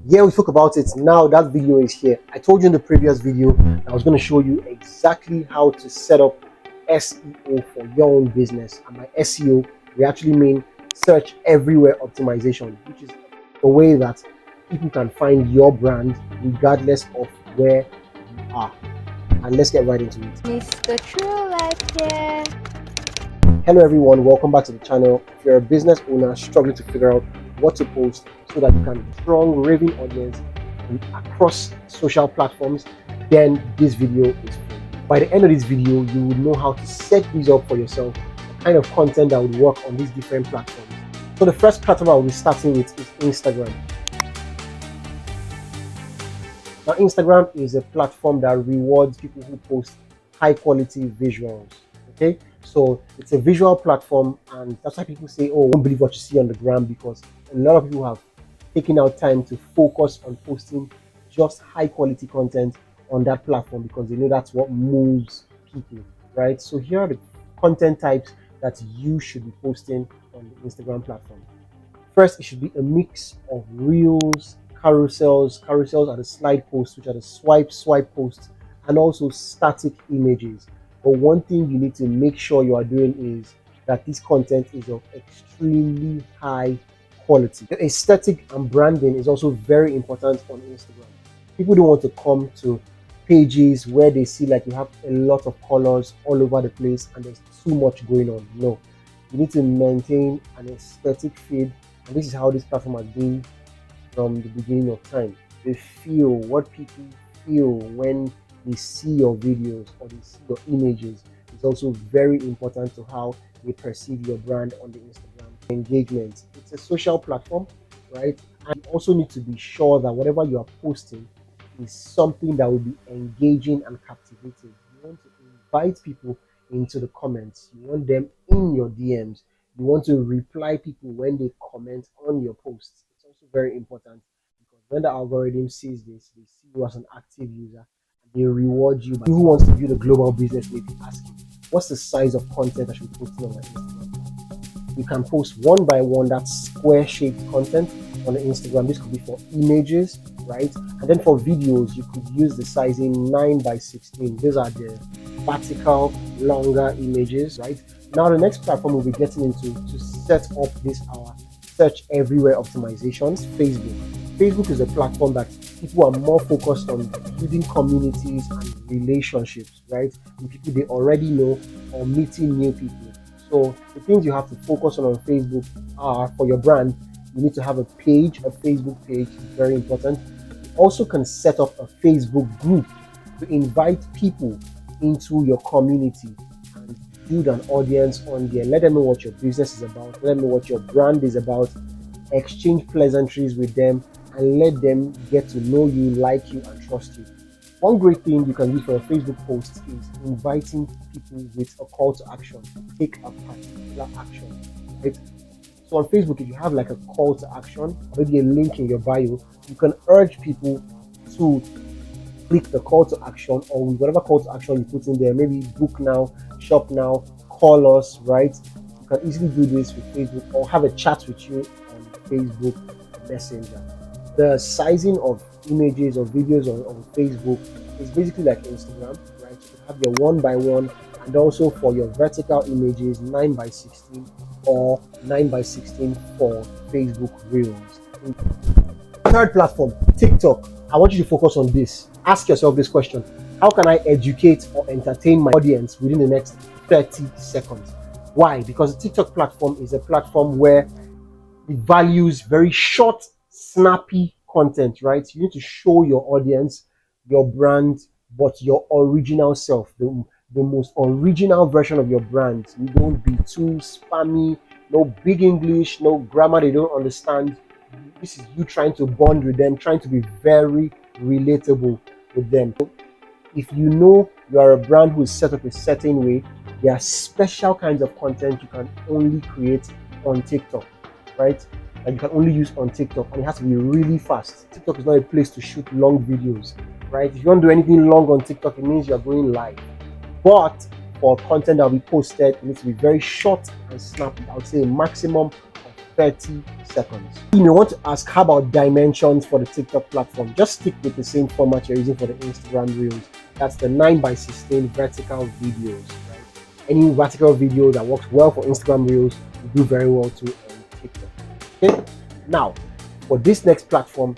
Yeah, we spoke about it. Now that video is here. I told you in the previous video I was going to show you exactly how to set up SEO for your own business. And by SEO, we actually mean search everywhere optimization, which is a way that people can find your brand regardless of where you are. And let's get right into it. MrTrillLife here. Hello everyone, welcome back to the channel. If you're a business owner struggling to figure out what to post so that you can have a strong raving audience across social platforms, then this video is for you. By the end of this video, you will know how to set these up for yourself, the kind of content that would work on these different platforms. So the first platform I will be starting with is Instagram. Now Instagram is a platform that rewards people who post high quality visuals. Okay, so it's a visual platform, and that's why people say, oh, don't believe what you see on the gram, because a lot of people have taken out time to focus on posting just high quality content on that platform because they know that's what moves people, right? So here are the content types that you should be posting on the Instagram platform. First, it should be a mix of reels, carousels. Carousels are the slide posts, which are the swipe posts, and also static images. But one thing you need to make sure you are doing is that this content is of extremely high quality. The aesthetic and branding is also very important on Instagram. People don't want to come to pages where they see like you have a lot of colors all over the place and there's too much going on. No, you need to maintain an aesthetic feed, and this is how this platform has been from the beginning of time. They feel what people feel when they see your videos or they see your images. It's also very important to how they perceive your brand on the Instagram. Engagement. It's a social platform, right? And you also need to be sure that whatever you are posting is something that will be engaging and captivating. You want to invite people into the comments. You want them in your DMs. You want to reply people when they comment on your posts. It's also very important because when the algorithm sees this, they see you as an active user. They reward you. Who wants to build a global business may be asking, what's the size of content I should be posting on my Instagram? You can post one by one, that square shaped content on the Instagram. This could be for images, right? And then for videos, you could use the sizing 9:16. These are the vertical, longer images, right? Now the next platform we'll be getting into to set up this our search everywhere optimizations, Facebook. Facebook is a platform that people are more focused on building communities and relationships, right? With people they already know or meeting new people. So the things you have to focus on Facebook are, for your brand, you need to have a page, a Facebook page, very important. You also can set up a Facebook group to invite people into your community and build an audience on there. Let them know what your business is about, let them know what your brand is about, exchange pleasantries with them, and let them get to know you, like you, and trust you. One great thing you can do for a Facebook post is inviting people with a call to action. Take a particular action, right? So on Facebook, if you have like a call to action, maybe a link in your bio, you can urge people to click the call to action, or whatever call to action you put in there, maybe book now, shop now, call us, right? You can easily do this with Facebook or have a chat with you on Facebook Messenger. The sizing of images or videos on Facebook is basically like Instagram, right? You can have your one by one, and also for your vertical images 9:16 or 9:16 for Facebook Reels. Third platform, TikTok. I want you to focus on this. Ask yourself this question: how can I educate or entertain my audience within the next 30 seconds? Why? Because the TikTok platform is a platform where it values very short, snappy content, right? You need to show your audience your brand, but your original self, the most original version of your brand. You don't be too spammy, no big English, no grammar they don't understand. This is you trying to bond with them, trying to be very relatable with them. If you know you are a brand who is set up a certain way, there are special kinds of content you can only create on TikTok, right? That you can only use on TikTok, and it has to be really fast. TikTok is not a place to shoot long videos, right? If you want to do anything long on TikTok, it means you're going live. But for content that will be posted, it needs to be very short and snappy. I would say a maximum of 30 seconds. You may want to ask, how about dimensions for the TikTok platform? Just stick with the same format you're using for the Instagram Reels. That's the 9:16 vertical videos, right? Any vertical video that works well for Instagram Reels will do very well too on TikTok. Okay, now for this next platform,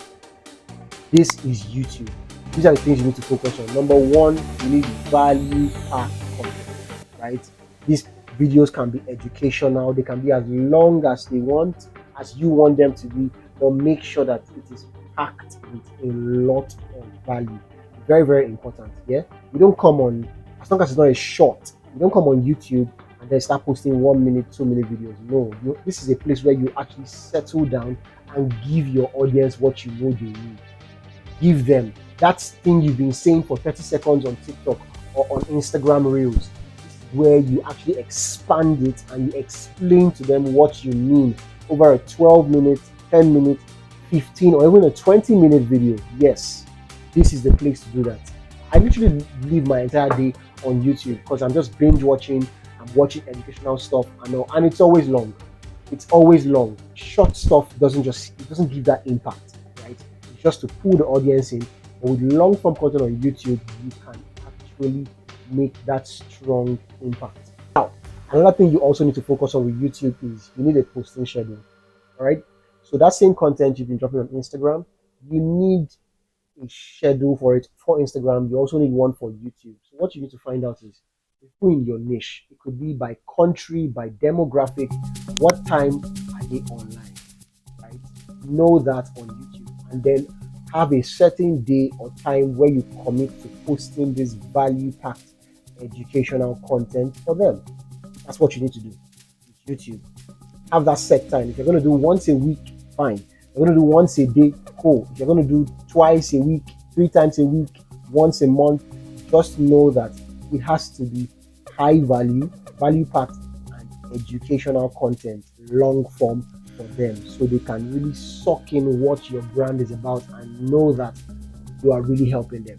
this is YouTube. These are the things you need to focus on. Number one, you need value-packed content, right? These videos can be educational. They can be as long as they want, as you want them to be, but make sure that it is packed with a lot of value. Very, very important. Yeah, you don't come on, as long as it's not a short, you don't come on YouTube and then start posting 1 minute, 2 minute videos. No, this is a place where you actually settle down and give your audience what you know they need. Give them that thing you've been saying for 30 seconds on TikTok or on Instagram Reels. This is where you actually expand it and you explain to them what you mean over a 12-minute, 10-minute, 15, or even a 20-minute video. Yes, this is the place to do that. I literally live my entire day on YouTube because I'm just binge watching. I'm watching educational stuff, and it's always long. It's always long. Short stuff doesn't give that impact, right? It's just to pull the audience in. But with long form content on YouTube, you can actually make that strong impact. Now, another thing you also need to focus on with YouTube is you need a posting schedule. All right. So that same content you've been dropping on Instagram, you need a schedule for it for Instagram. You also need one for YouTube. So what you need to find out is who in your niche. It could be by country, by demographic. What time are they online? Right? Know that on YouTube, and then have a certain day or time where you commit to posting this value-packed educational content for them. That's what you need to do with YouTube. Have that set time. If you're going to do once a week, fine. If you're going to do once a day, cool. If you're going to do twice a week, 3 times a week, once a month, just know that it has to be high value, value-packed, and educational content, long form, for them, so they can really suck in what your brand is about and know that you are really helping them.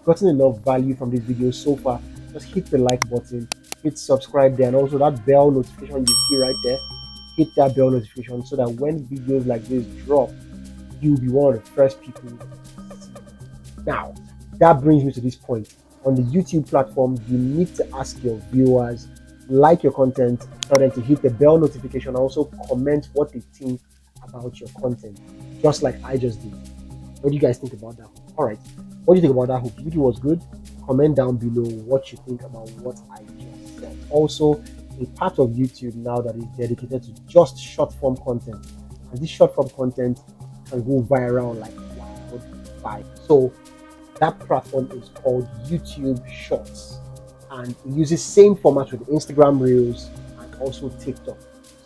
Gotten enough value from this video so far, just hit the like button, hit subscribe there, and also that bell notification you see right there, hit that bell notification so that when videos like this drop, you'll be one of the first people to see. Now, that brings me to this point. On the YouTube platform, you need to ask your viewers, like your content, tell them to hit the bell notification, also comment what they think about your content, just like I just did. What do you guys think about that hook? All right, what do you think about that hook? The video was good. Comment down below what you think about what I just said. Also, a part of YouTube now that is dedicated to just short form content, and this short form content can go viral like wildfire. So that platform is called YouTube Shorts, and it uses same format with Instagram Reels and also TikTok.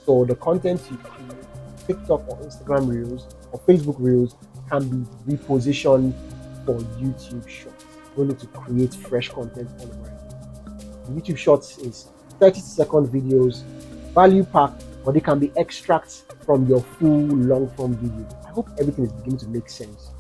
So the content you create TikTok or Instagram Reels or Facebook Reels can be repositioned for YouTube Shorts. You don't need to create fresh content all over again. YouTube Shorts is 30-second videos, value packed, but they can be extracts from your full long form video. I hope everything is beginning to make sense.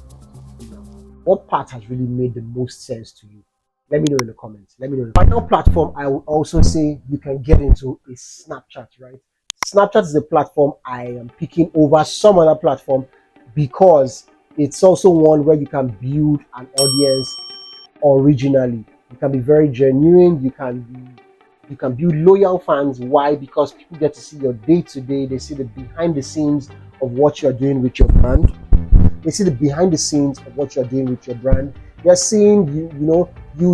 What part has really made the most sense to you? Let me know in the comments. Let me know. The final platform I would also say you can get into is Snapchat, right? Snapchat is a platform I am picking over some other platform because it's also one where you can build an audience originally. You can be very genuine. You can build loyal fans. Why? Because people get to see your day-to-day. They see the behind the scenes of what you're doing with your brand. They see the behind the scenes of what you're doing with your brand. They're seeing you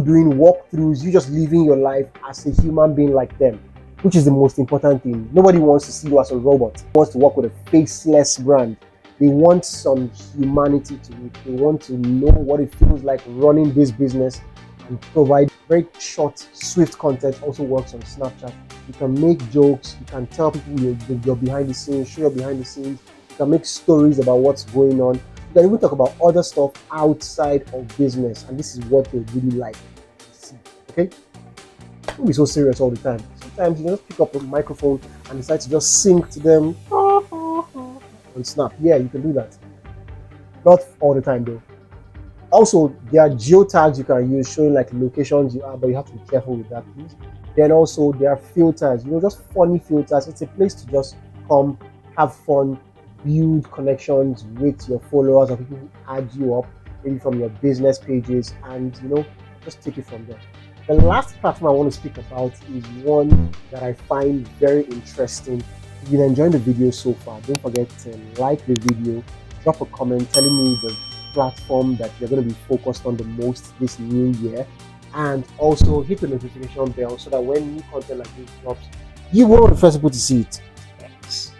doing walkthroughs, you just living your life as a human being like them, which is the most important thing. Nobody wants to see you as a robot. They want to work with a faceless brand. They want some humanity to it. They want to know what it feels like running this business and provide very short, swift content. Also works on Snapchat. You can make jokes. You can tell people your behind the scenes, show your behind the scenes. You can make stories about what's going on. You can even talk about other stuff outside of business, and this is what they really like to see. Okay? Don't be so serious all the time. Sometimes you can just pick up a microphone and decide to just sing to them on Snap. Yeah, you can do that. Not all the time though. Also, there are geotags you can use showing like locations you are, but you have to be careful with that, please. Then also there are filters, just funny filters. It's a place to just come, have fun, build connections with your followers or people who add you up, maybe from your business pages, and just take it from there. The last platform I want to speak about is one that I find very interesting. If you're enjoying the video so far, don't forget to like the video, drop a comment telling me the platform that you're going to be focused on the most this new year, and also hit the notification bell so that when new content like this drops, you will be the first people to see it. X.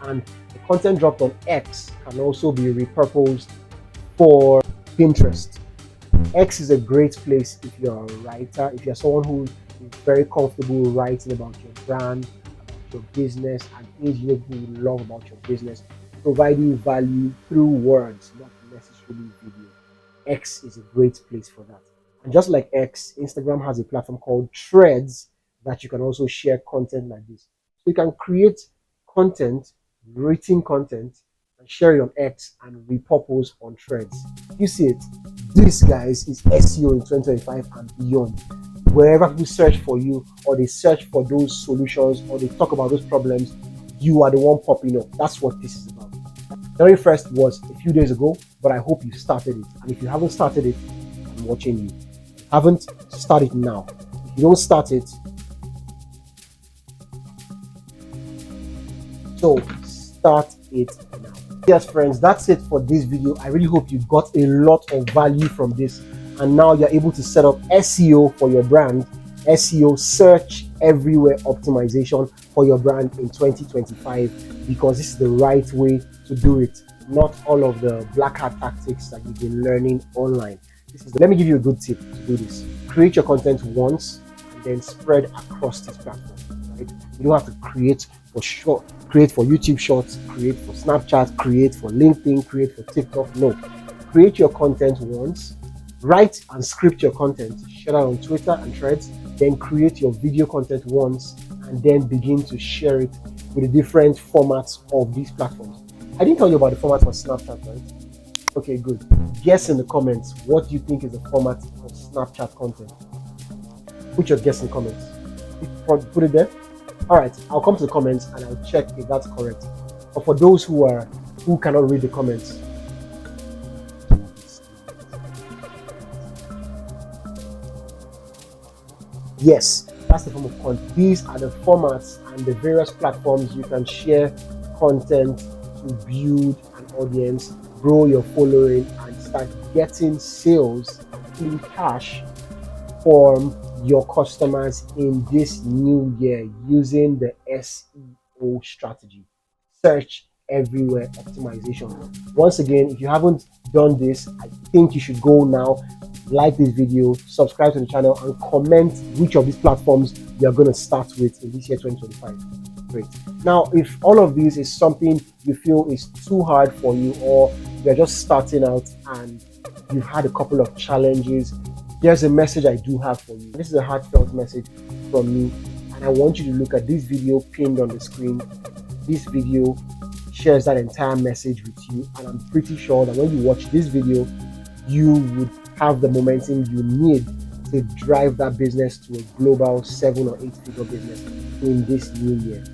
And the content dropped on X can also be repurposed for Pinterest. X is a great place if you're a writer, if you're someone who is very comfortable writing about your brand, about your business, and things you love about your business, providing value through words, not necessarily video. X is a great place for that. And just like X, Instagram has a platform called Threads that you can also share content like this. So you can create content, written content, and share it on X and repurpose on Threads. You see it. This, guys, is SEO in 2025 and beyond. Wherever people search for you, or they search for those solutions, or they talk about those problems, you are the one popping up. That's what this is about. The very first was a few days ago, but I hope you started it. And if you haven't started it, I'm watching you. If you haven't, start it now. If you don't start it, so start it now. Yes, friends, that's it for this video. I really hope you got a lot of value from this, and now you're able to set up SEO for your brand, SEO search everywhere optimization for your brand in 2025, because this is the right way to do it, not all of the black hat tactics that you've been learning online. Let me give you a good tip to do this. Create your content once and then spread across this platform. Right? You don't have to create for YouTube Shorts, create for Snapchat, create for LinkedIn, create for TikTok. No, create your content once, write and script your content, share that on Twitter and Threads, then create your video content once, and then begin to share it with the different formats of these platforms. I didn't tell you about the format for Snapchat, right? Okay, good. Guess in the comments, what do you think is the format of Snapchat content? Put your guess in the comments. Put it there. All right, I'll come to the comments and I'll check if that's correct. But for those who cannot read the comments, yes, that's the form of content. These are the formats and the various platforms you can share content to build an audience, grow your following, and start getting sales in cash from your customers in this new year using the SEO strategy. Search everywhere optimization. Once again, if you haven't done this, I think you should go now, like this video, subscribe to the channel, and comment which of these platforms you're going to start with in this year 2025. Great. Now, if all of this is something you feel is too hard for you, or you're just starting out and you've had a couple of challenges, there's a message I do have for you. This is a heartfelt message from me, and I want you to look at this video pinned on the screen. This video shares that entire message with you, and I'm pretty sure that when you watch this video, you would have the momentum you need to drive that business to a global 7 or 8 figure business in this new year.